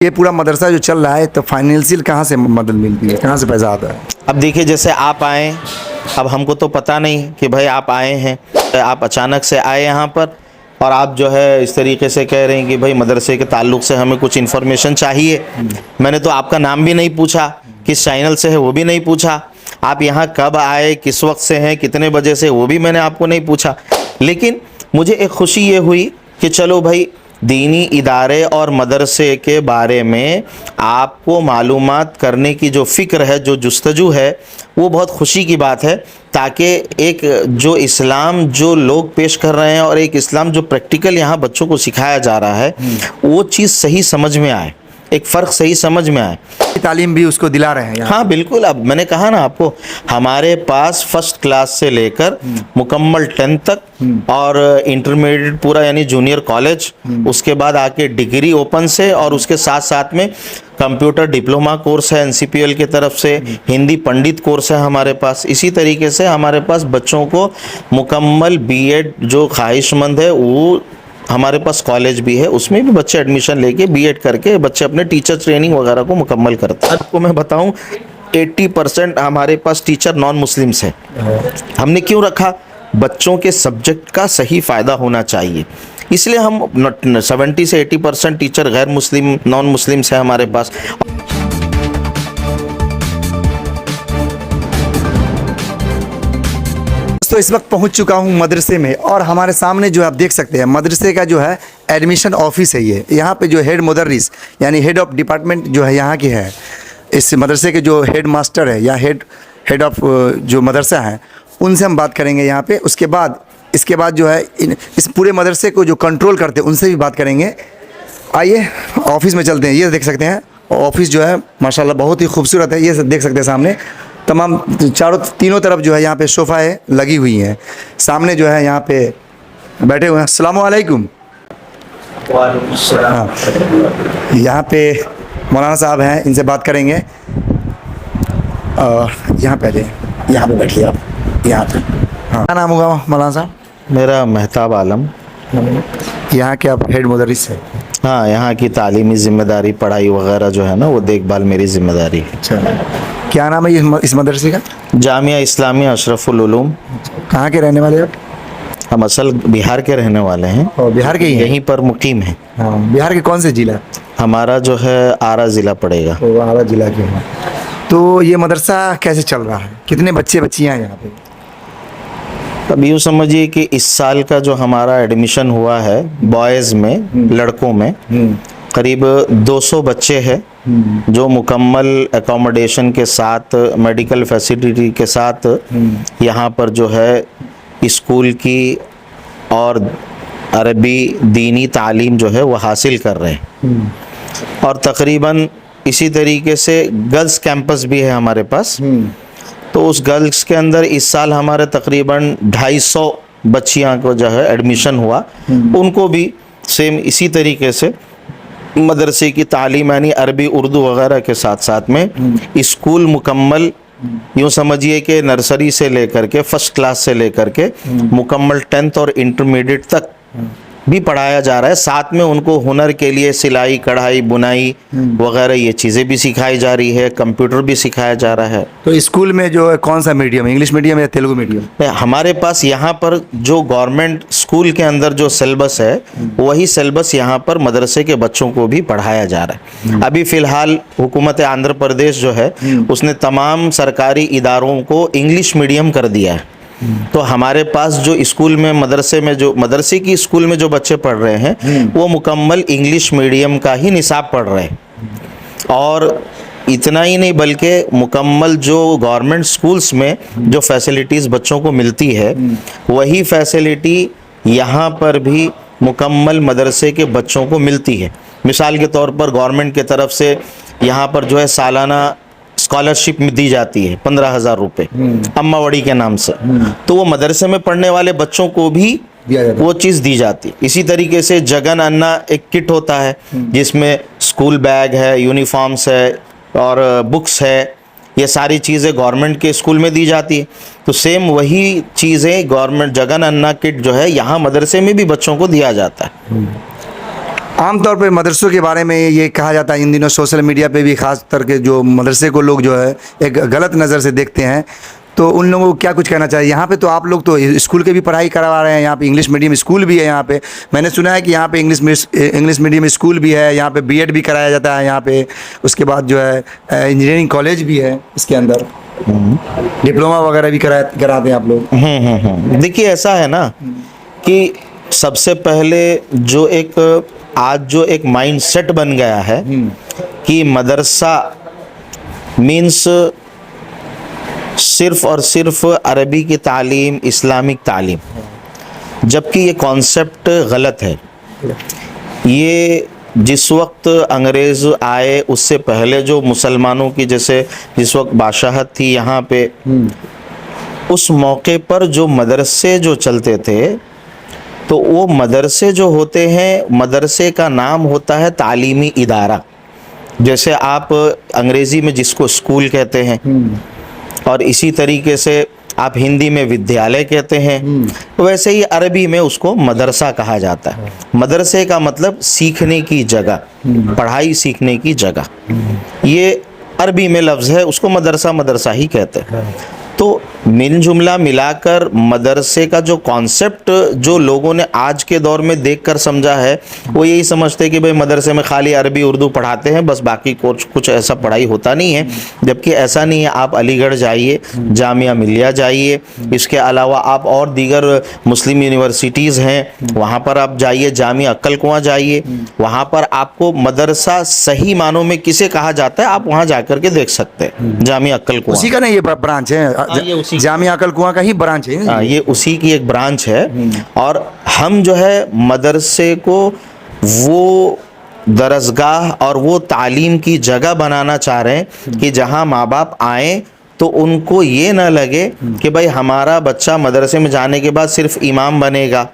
ये पूरा मदरसा जो चल रहा है तो फाइनेंशियल कहाँ से मदद मिलती है, कहाँ से पैसा आता है? अब देखिए, जैसे आप आए, अब हमको तो पता नहीं कि भाई आप आए हैं, आप अचानक से आए यहाँ पर और आप जो है इस तरीके से कह रहे हैं कि भाई मदरसे के ताल्लुक़ से हमें कुछ इन्फॉर्मेशन चाहिए। मैंने तो आपका नाम भी नहीं पूछा, किस चैनल से है वो भी नहीं पूछा, आप यहाँ कब आए, किस वक्त से हैं, कितने बजे से, वो भी मैंने आपको नहीं पूछा। लेकिन मुझे एक खुशी ये हुई कि चलो भाई दीनी इदारे और मदरसे के बारे में आपको मालूमात करने की जो फ़िक्र है, जो जुस्तजू है, वो बहुत खुशी की बात है, ताकि एक जो इस्लाम जो लोग पेश कर रहे हैं और एक इस्लाम जो प्रैक्टिकल यहाँ बच्चों को सिखाया जा रहा है वो चीज़ सही समझ में आए, एक फ़र्क सही समझ में आए। तालीम भी उसको दिला रहे हैं यहाँ? हाँ बिल्कुल। अब मैंने कहा ना आपको, हमारे पास फर्स्ट क्लास से लेकर मुकम्मल 10th तक और इंटरमीडिएट पूरा यानी जूनियर कॉलेज, उसके बाद आके डिग्री ओपन से, और उसके साथ साथ में कंप्यूटर डिप्लोमा कोर्स है NCPL की तरफ से, हिंदी पंडित कोर्स है हमारे पास। इसी तरीके से हमारे पास बच्चों को मुकम्मल B.Ed जो ख्वाहिशमंद है वो हमारे पास कॉलेज भी है, उसमें भी बच्चे एडमिशन लेके B.Ed करके बच्चे अपने टीचर ट्रेनिंग वगैरह को मुकम्मल करते हैं। आपको मैं बताऊं 80% हमारे पास टीचर नॉन मुस्लिम्स हैं। हमने क्यों रखा? बच्चों के सब्जेक्ट का सही फ़ायदा होना चाहिए, इसलिए हम 70 से 80% टीचर गैर मुस्लिम नॉन मुस्लिम्स हैं हमारे पास। तो इस वक्त पहुंच चुका हूं मदरसे में और हमारे सामने जो आप देख सकते हैं मदरसे का जो है एडमिशन ऑफिस है। ये यहाँ पे जो हेड मुदर्रिस यानी हेड ऑफ डिपार्टमेंट जो है यहाँ की है, इस मदरसे के जो हेड मास्टर है या हेड ऑफ जो मदरसा है उनसे हम बात करेंगे यहाँ पे। इसके बाद जो है इस पूरे मदरसे को जो कंट्रोल करते हैं उनसे भी बात करेंगे। आइए ऑफिस में चलते हैं। ये देख सकते हैं ऑफिस जो है माशाल्लाह बहुत ही खूबसूरत है। ये देख सकते हैं सामने तमाम तीनों तरफ जो है यहाँ पे सोफ़ाएँ लगी हुई हैं। सामने जो है यहाँ पे बैठे हुए हैं। अस्सलामु अलैकुम। हाँ, यहाँ पे मौलाना साहब हैं, इनसे बात करेंगे। और यहाँ पे बैठिए आप यहाँ पे। हाँ, क्या नाम होगा मौलाना साहब? मेरा महताब आलम। यहाँ के आप हेड मुदर्रिस हैं? हाँ, यहाँ की तालीमी ज़िम्मेदारी, पढ़ाई वगैरह जो है ना वो देखभाल मेरी ज़िम्मेदारी है। अच्छा, क्या नाम है इस मदरसे का? जामिया इस्लामिया अशरफुल उलूम। कहाँ के रहने वाले आप? हम असल बिहार के रहने वाले हैं। और बिहार के ही हैं? यहीं पर मुकीम हैं। हाँ, बिहार के कौन से ज़िला? हमारा जो है आरा ज़िला पड़ेगा। वो आरा ज़िला के हैं। तो ये मदरसा कैसे चल रहा है, कितने बच्चे बच्चियाँ हैं यहाँ पे? अब यूँ समझिए कि इस साल का जो हमारा एडमिशन हुआ है बॉयज़ में, लड़कों में करीब 200 बच्चे हैं जो मुकम्मल एकोमोडेशन के साथ, मेडिकल फैसिलिटी के साथ यहाँ पर जो है स्कूल की और अरबी दीनी तालीम जो है वो हासिल कर रहे हैं। और तकरीबन इसी तरीके से गर्ल्स कैंपस भी है हमारे पास। तो उस गर्ल्स के अंदर इस साल हमारे तकरीबन 250 बच्चियाँ को जो है एडमिशन हुआ। उनको भी सेम इसी तरीके से मदरसे की तालीम यानी अरबी उर्दू वगैरह के साथ साथ में स्कूल मुकम्मल, यूँ समझिए कि नर्सरी से लेकर के फर्स्ट क्लास से लेकर के मुकम्मल 10th और इंटरमीडिएट तक भी पढ़ाया जा रहा है। साथ में उनको हुनर के लिए सिलाई, कढ़ाई, बुनाई वगैरह ये चीज़ें भी सिखाई जा रही है, कंप्यूटर भी सिखाया जा रहा है। तो स्कूल में जो है कौन सा मीडियम, इंग्लिश मीडियम या तेलुगु मीडियम? हमारे पास यहाँ पर जो गवर्नमेंट स्कूल के अंदर जो सिलेबस है वही सिलेबस यहाँ पर मदरसे के बच्चों को भी पढ़ाया जा रहा है। अभी फ़िलहाल हुकूमत आंध्र प्रदेश जो है उसने तमाम सरकारी इदारों को इंग्लिश मीडियम कर दिया है। तो हमारे पास जो स्कूल में मदरसे की स्कूल में जो बच्चे पढ़ रहे हैं वो मुकम्मल इंग्लिश मीडियम का ही निसाब पढ़ रहे हैं। और इतना ही नहीं बल्कि मुकम्मल जो गवर्नमेंट स्कूल्स में जो फैसिलिटीज़ बच्चों को मिलती है वही फैसिलिटी यहाँ पर भी मुकम्मल मदरसे के बच्चों को मिलती है। मिसाल के तौर पर गवर्नमेंट की तरफ से यहाँ पर जो है सालाना स्कॉलरशिप दी जाती है 15,000 रुपये अम्मावड़ी के नाम से। तो वो मदरसे में पढ़ने वाले बच्चों को भी वो चीज़ दी जाती है। इसी तरीके से जगन अन्ना एक किट होता है जिसमें स्कूल बैग है, यूनिफॉर्म्स है और बुक्स है, ये सारी चीज़ें गवर्नमेंट के स्कूल में दी जाती है। तो सेम वही चीज़ें गवर्नमेंट जगन अन्ना किट जो है यहाँ मदरसे में भी बच्चों को दिया जाता है। आम तौर पे मदरसों के बारे में ये कहा जाता है इन दिनों सोशल मीडिया पे भी, ख़ास करके जो मदरसे को लोग जो है एक गलत नज़र से देखते हैं, तो उन लोगों को क्या कुछ कहना चाहिए? यहाँ पे तो आप लोग तो स्कूल के भी पढ़ाई करवा रहे हैं, यहाँ पे इंग्लिश मीडियम स्कूल भी है, यहाँ पे मैंने सुना है कि यहाँ पे इंग्लिश मीडियम स्कूल भी है, यहाँ पे बीएड भी कराया जाता है यहाँ पे, उसके बाद जो है इंजीनियरिंग कॉलेज भी है इसके अंदर, डिप्लोमा वगैरह भी कराते हैं आप लोग। देखिए ऐसा है ना कि सबसे पहले जो आज जो एक माइंड सेट बन गया है कि मदरसा मीन्स सिर्फ और सिर्फ अरबी की तालीम, इस्लामिक तालीम, जबकि ये कॉन्सेप्ट गलत है। ये जिस वक्त अंग्रेज़ आए उससे पहले जो मुसलमानों की जैसे जिस वक्त बादशाहत थी यहाँ पे, उस मौके पर जो मदरसे जो चलते थे, तो वो मदरसे जो होते हैं, मदरसे का नाम होता है तालीमी इदारा। जैसे आप अंग्रेज़ी में जिसको स्कूल कहते हैं और इसी तरीके से आप हिंदी में विद्यालय कहते हैं, वैसे ही अरबी में उसको मदरसा कहा जाता है। मदरसे का मतलब सीखने की जगह, पढ़ाई सीखने की जगह, ये अरबी में लफ्ज़ है, उसको मदरसा मदरसा ही कहते हैं। तो मिल जुमला मिलाकर मदरसे का जो कॉन्सेप्ट जो लोगों ने आज के दौर में देखकर समझा है, वो यही समझते हैं कि भाई मदरसे में खाली अरबी उर्दू पढ़ाते हैं, बस बाकी कुछ ऐसा पढ़ाई होता नहीं है, जबकि ऐसा नहीं है। आप अलीगढ़ जाइए, जामिया मिलिया जाइए, इसके अलावा आप और दीगर मुस्लिम यूनिवर्सिटीज़ हैं, वहाँ पर आप जाइए, जामिया अक्कल कुआं जाइए, वहाँ पर आपको मदरसा सही मानों में किसे कहा जाता है आप वहाँ जाकर के देख सकते हैं। जामिया अक्कल कुआं उसी का नहीं ये ब्रांच है, जामिया अक्कल कुआं का ही ब्रांच है। ये उसी की एक ब्रांच है। और हम जो है मदरसे को वो दरसगाह और वो तालीम की जगह बनाना चाह रहे हैं कि जहां माँ बाप आए तो उनको ये ना लगे कि भाई हमारा बच्चा मदरसे में जाने के बाद सिर्फ इमाम बनेगा,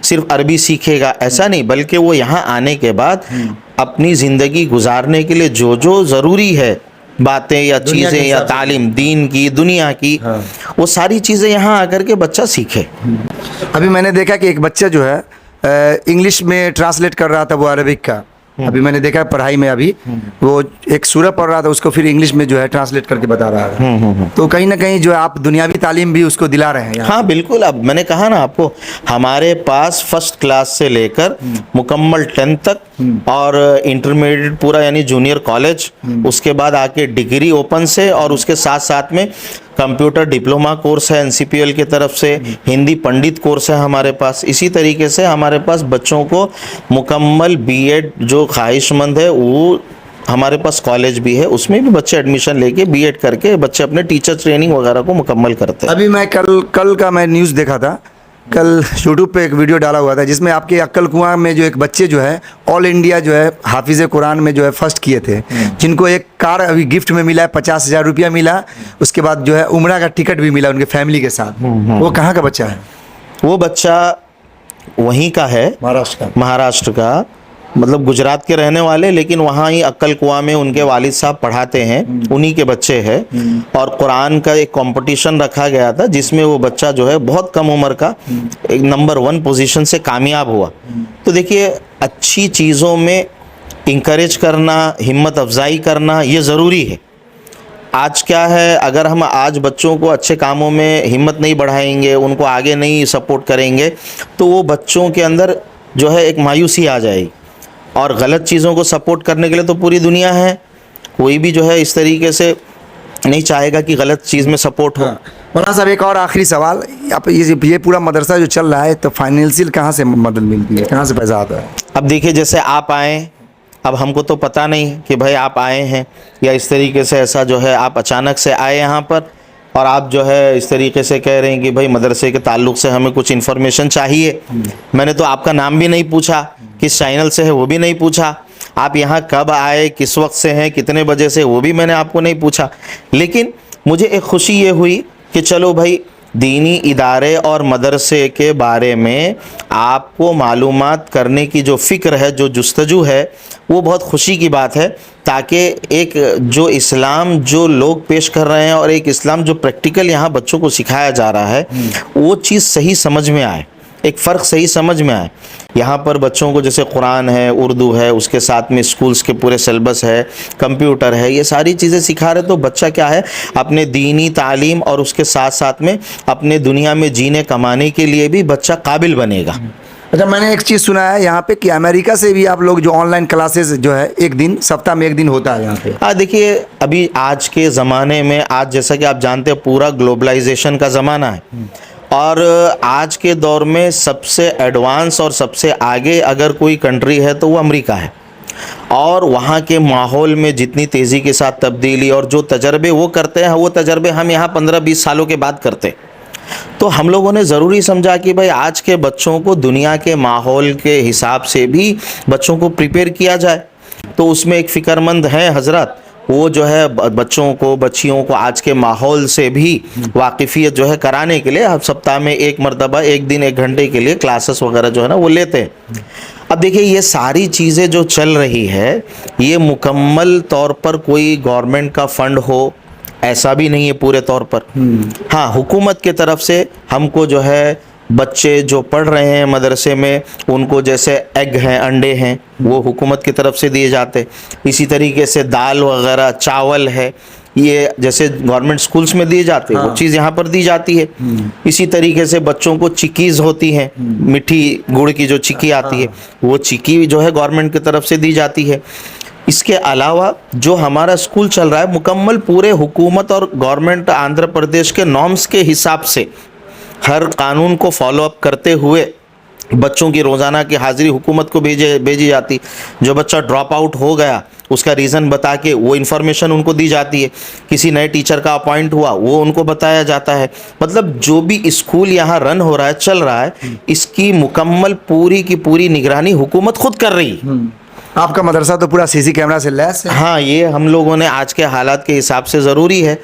सिर्फ अरबी सीखेगा, ऐसा नहीं, बल्कि वो यहाँ आने के बाद अपनी ज़िंदगी गुजारने के लिए जो जो ज़रूरी है बातें या चीज़ें या तालीम दीन की, दुनिया की, वो सारी चीज़ें यहाँ आकर के बच्चा सीखे। अभी मैंने देखा कि एक बच्चा जो है इंग्लिश में ट्रांसलेट कर रहा था वो अरबिक का, अभी मैंने देखा पढ़ाई में, अभी वो एक सूरह पढ़ रहा था, उसको फिर इंग्लिश में जो है ट्रांसलेट करके बता रहा है। तो कहीं ना कहीं जो है आप दुनियावी तालीम भी उसको दिला रहे हैं। हाँ बिल्कुल। अब मैंने कहा ना आपको, हमारे पास फर्स्ट क्लास से लेकर मुकम्मल 10th तक और इंटरमीडिएट पूरा यानी जूनियर कॉलेज, उसके बाद आके डिग्री ओपन से, और उसके साथ साथ में कंप्यूटर डिप्लोमा कोर्स है एनसीपीएल की तरफ से, हिंदी पंडित कोर्स है हमारे पास। इसी तरीके से हमारे पास बच्चों को मुकम्मल बीएड जो ख्वाहिशमंद है वो हमारे पास कॉलेज भी है, उसमें भी बच्चे एडमिशन लेके बीएड करके बच्चे अपने टीचर ट्रेनिंग वगैरह को मुकम्मल करते हैं। अभी मैं कल का मैं न्यूज़ देखा था, कल यूट्यूब पे एक वीडियो डाला हुआ था जिसमें आपके अक्कल कुआं में जो एक बच्चे जो है ऑल इंडिया जो है हाफिज़ कुरान में जो है फर्स्ट किए थे, जिनको एक कार अभी गिफ्ट में मिला है, 50,000 रुपया मिला, उसके बाद जो है उम्रा का टिकट भी मिला उनके फैमिली के साथ। वो कहाँ का बच्चा है? वो बच्चा वहीं का है, महाराष्ट्र का, मतलब गुजरात के रहने वाले, लेकिन वहाँ ही अक्कल कुआं में उनके वालिद साहब पढ़ाते हैं, उन्हीं के बच्चे हैं। और कुरान का एक कंपटीशन रखा गया था जिसमें वो बच्चा जो है बहुत कम उम्र का एक नंबर 1 पोजीशन से कामयाब हुआ। तो देखिए, अच्छी चीज़ों में इंकरेज करना, हिम्मत अफजाई करना, ये ज़रूरी है। आज क्या है, अगर हम आज बच्चों को अच्छे कामों में हिम्मत नहीं बढ़ाएंगे, उनको आगे नहीं सपोर्ट करेंगे, तो वो बच्चों के अंदर जो है एक मायूसी आ जाएगी। और गलत चीज़ों को सपोर्ट करने के लिए तो पूरी दुनिया है, कोई भी जो है इस तरीके से नहीं चाहेगा कि गलत चीज़ में सपोर्ट हो। मौलाना साहब, एक और आखिरी सवाल, आप ये पूरा मदरसा जो चल रहा है, तो फाइनेंशियल कहाँ से मदद मिलती है, कहाँ से पैसा आता है? अब देखिए, जैसे आप आए, अब हमको तो पता नहीं कि भाई आप आए हैं, या इस तरीके से ऐसा जो है आप अचानक से आए यहाँ पर और आप जो है इस तरीके से कह रहे हैं कि भाई मदरसे के ताल्लुक़ से हमें कुछ इन्फॉर्मेशन चाहिए। मैंने तो आपका नाम भी नहीं पूछा, किस चैनल से है वो भी नहीं पूछा, आप यहाँ कब आए, किस वक्त से हैं, कितने बजे से, वो भी मैंने आपको नहीं पूछा। लेकिन मुझे एक ख़ुशी ये हुई कि चलो भाई, दीनी इदारे और मदरसे के बारे में आपको मालूमात करने की जो फ़िक्र है, जो जुस्तजू है, वो बहुत खुशी की बात है, ताकि एक जो इस्लाम जो लोग पेश कर रहे हैं और एक इस्लाम जो प्रैक्टिकल यहाँ बच्चों को सिखाया जा रहा है, वो चीज़ सही समझ में आए, एक फ़र्क सही समझ में आए। यहाँ पर बच्चों को जैसे कुरान है, उर्दू है, उसके साथ में स्कूल्स के पूरे सिलेबस है, कंप्यूटर है, ये सारी चीज़ें सिखा रहे, तो बच्चा क्या है अपने दीनी तालीम और उसके साथ साथ में अपने दुनिया में जीने कमाने के लिए भी बच्चा काबिल बनेगा। अच्छा, मैंने एक चीज़ सुना है यहाँ पे कि अमेरिका से भी आप लोग जो ऑनलाइन क्लासेस जो है एक दिन सप्ताह में एक दिन होता है यहाँ पे। देखिए अभी आज के ज़माने में, आज जैसा कि आप जानते हैं पूरा ग्लोबलाइजेशन का ज़माना है, और आज के दौर में सबसे एडवांस और सबसे आगे अगर कोई कंट्री है तो वो अमेरिका है। और वहाँ के माहौल में जितनी तेज़ी के साथ तब्दीली और जो तजर्बे वो करते हैं, वो तजर्बे हम यहाँ 15-20 सालों के बाद करते। तो हम लोगों ने ज़रूरी समझा कि भाई आज के बच्चों को दुनिया के माहौल के हिसाब से भी बच्चों को प्रिपेयर किया जाए। तो उसमें एक फ़िक्रमंद है हजरत, वो जो है बच्चों को बच्चियों को आज के माहौल से भी वाकिफियत जो है कराने के लिए हम सप्ताह में एक मरतबा एक दिन 1 घंटे के लिए क्लासेस वगैरह जो है ना वो लेते हैं। अब देखिए ये सारी चीज़ें जो चल रही है ये मुकम्मल तौर पर कोई गवर्नमेंट का फंड हो ऐसा भी नहीं है पूरे तौर पर। हाँ, हुकूमत की तरफ से हमको जो है बच्चे जो पढ़ रहे हैं मदरसे में उनको जैसे एग हैं, अंडे हैं, वो हुकूमत की तरफ से दिए जाते। इसी तरीके से दाल वगैरह, चावल है, ये जैसे गवर्नमेंट स्कूल्स में दिए जाते हैं, वो चीज़ यहाँ पर दी जाती है। इसी तरीके से बच्चों को चिक्कीज़ होती हैं, मीठी गुड़ की जो चिक्की आती है, वो चिक्की जो है गवर्नमेंट की तरफ से दी जाती है। इसके अलावा जो हमारा स्कूल चल रहा है मुकम्मल पूरे हुकूमत और गवर्नमेंट आंध्र प्रदेश के नॉर्म्स के हिसाब से हर कानून को फॉलो अप करते हुए बच्चों की रोज़ाना की हाज़िरी हुकूमत को भेजी जाती। जो बच्चा ड्रॉप आउट हो गया उसका रीज़न बता के वो इन्फॉर्मेशन उनको दी जाती है। किसी नए टीचर का अपॉइंट हुआ वो उनको बताया जाता है। मतलब जो भी स्कूल यहाँ रन हो रहा है, चल रहा है, इसकी मुकम्मल पूरी की पूरी निगरानी हुकूमत खुद कर रही है। आपका मदरसा तो पूरा सीसी कैमरा से लैस है। हाँ, ये हम लोगों ने आज के हालात के हिसाब से ज़रूरी है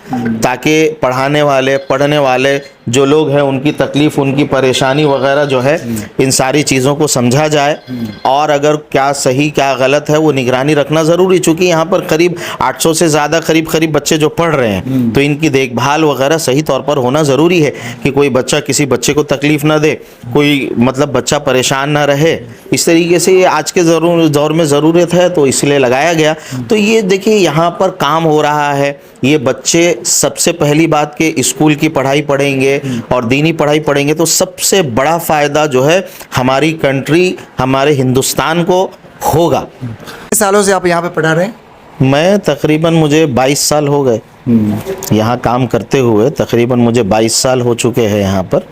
ताकि पढ़ाने वाले, पढ़ने वाले जो लोग हैं उनकी तकलीफ़, उनकी परेशानी वगैरह जो है इन सारी चीज़ों को समझा जाए और अगर क्या सही क्या गलत है वो निगरानी रखना ज़रूरी। चूँकि यहाँ पर करीब 800 से ज़्यादा करीब बच्चे जो पढ़ रहे हैं तो इनकी देखभाल वगैरह सही तौर पर होना ज़रूरी है कि कोई बच्चा किसी बच्चे को तकलीफ़ ना दे, कोई मतलब बच्चा परेशान ना रहे। इस तरीके से ये आज के दौर में ज़रूरत है तो इसलिए लगाया गया। तो ये देखिए यहाँ पर काम हो रहा है। ये बच्चे सबसे पहली बात के स्कूल की पढ़ाई पढ़ेंगे और दीनी पढ़ाई पढ़ेंगे तो सबसे बड़ा फ़ायदा जो है हमारी कंट्री, हमारे हिंदुस्तान को होगा। कितने सालों से आप यहाँ पे पढ़ा रहे हैं? मैं तकरीबन मुझे 22 साल हो गए यहाँ काम करते हुए। तकरीबन मुझे 22 साल हो चुके हैं यहाँ पर।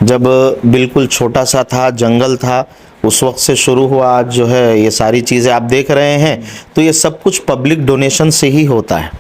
जब बिल्कुल छोटा सा था, जंगल था, उस वक्त से शुरू हुआ। आज जो है ये सारी चीज़ें आप देख रहे हैं तो ये सब कुछ पब्लिक डोनेशन से ही होता है।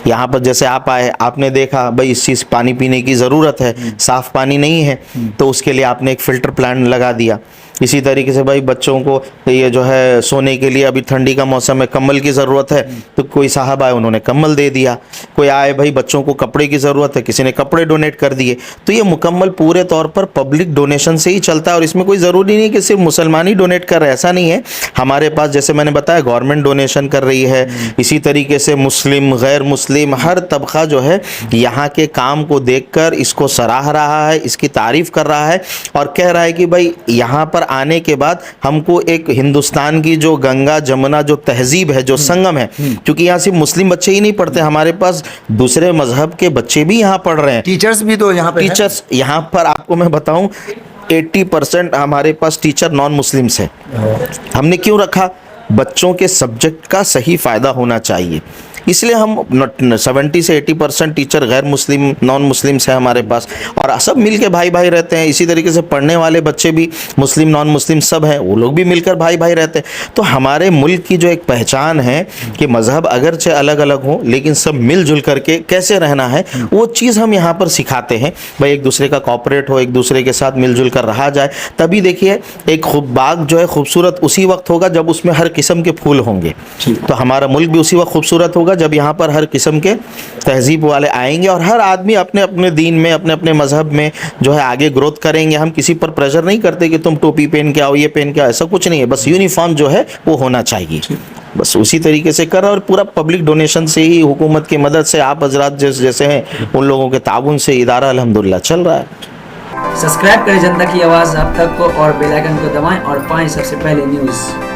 यहाँ पर जैसे आप आए, आपने देखा भाई इस चीज़ पानी पीने की ज़रूरत है, साफ़ पानी नहीं है तो उसके लिए आपने एक फ़िल्टर प्लांट लगा दिया। इसी तरीके से भाई बच्चों को ये जो है सोने के लिए अभी ठंडी का मौसम है, कंबल की ज़रूरत है तो कोई साहब आए उन्होंने कंबल दे दिया। कोई आए भाई बच्चों को कपड़े की ज़रूरत है, किसी ने कपड़े डोनेट कर दिए। तो ये मुकम्मल पूरे तौर पर पब्लिक डोनेशन से ही चलता है और इसमें कोई ज़रूरी नहीं कि सिर्फ मुसलमान ही डोनेट कर रहे हैं, ऐसा नहीं है। हमारे पास जैसे मैंने बताया गवर्नमेंट डोनेशन कर रही है, इसी तरीके से मुस्लिम, गैर मुस्लिम हर तबका जो है यहाँ के काम को देखकर इसको सराह रहा है, इसकी तारीफ़ कर रहा है और कह रहा है कि भाई यहाँ पर आने के बाद हमको एक हिंदुस्तान की जो गंगा जमुना जो तहजीब है, जो संगम है, क्योंकि यहाँ सिर्फ मुस्लिम बच्चे ही नहीं पढ़ते, हमारे पास दूसरे मजहब के बच्चे भी यहाँ पढ़ रहे हैं। टीचर्स भी तो यहाँ पे टीचर्स यहाँ पर आपको मैं बताऊं 80% हमारे पास टीचर नॉन मुस्लिम्स है। हमने क्यों रखा? बच्चों के सब्जेक्ट का सही फ़ायदा होना चाहिए, इसलिए हम 70 से 80% टीचर गैर मुस्लिम, नॉन मुस्लिम्स हैं हमारे पास और सब मिल के भाई भाई रहते हैं। इसी तरीके से पढ़ने वाले बच्चे भी मुस्लिम, नॉन मुस्लिम सब हैं, वो लोग भी मिलकर भाई भाई रहते हैं। तो हमारे मुल्क की जो एक पहचान है कि मज़हब अगरचे अलग अलग हों लेकिन सब मिलजुल करके कैसे रहना है, वो चीज़ हम यहाँ पर सिखाते हैं। भाई एक दूसरे का कॉपरेट हो, एक दूसरे के साथ मिलजुल कर रहा जाए, तभी देखिए एक बाग जो है खूबसूरत उसी वक्त होगा जब उसमें हर किस्म के फूल होंगे। तो हमारा मुल्क भी उसी वक्त खूबसूरत होगा जब यहाँ पर हर किस्म के तहजीब वाले आएंगे और हर आदमी अपने अपने दीन में, अपने अपने मजहब में जो है आगे ग्रोथ करेंगे। हम किसी पर प्रेशर नहीं करते कि तुम टोपी पहन के आओ, ये पहन के आओ, ऐसा कुछ नहीं है। बस यूनिफॉर्म जो है वो होना चाहिए, बस उसी तरीके से कर। और पूरा पब्लिक डोनेशन से ही, हुकूमत की मदद से, आप हजरात जैसे हैं उन लोगों के ताउन से इदारा अल्हम्दुलिल्लाह चल रहा है। सब्सक्राइब करें जनता की आवाज़ आप तक को और बेल आइकन को दबाएं और पाएं सबसे पहले न्यूज़।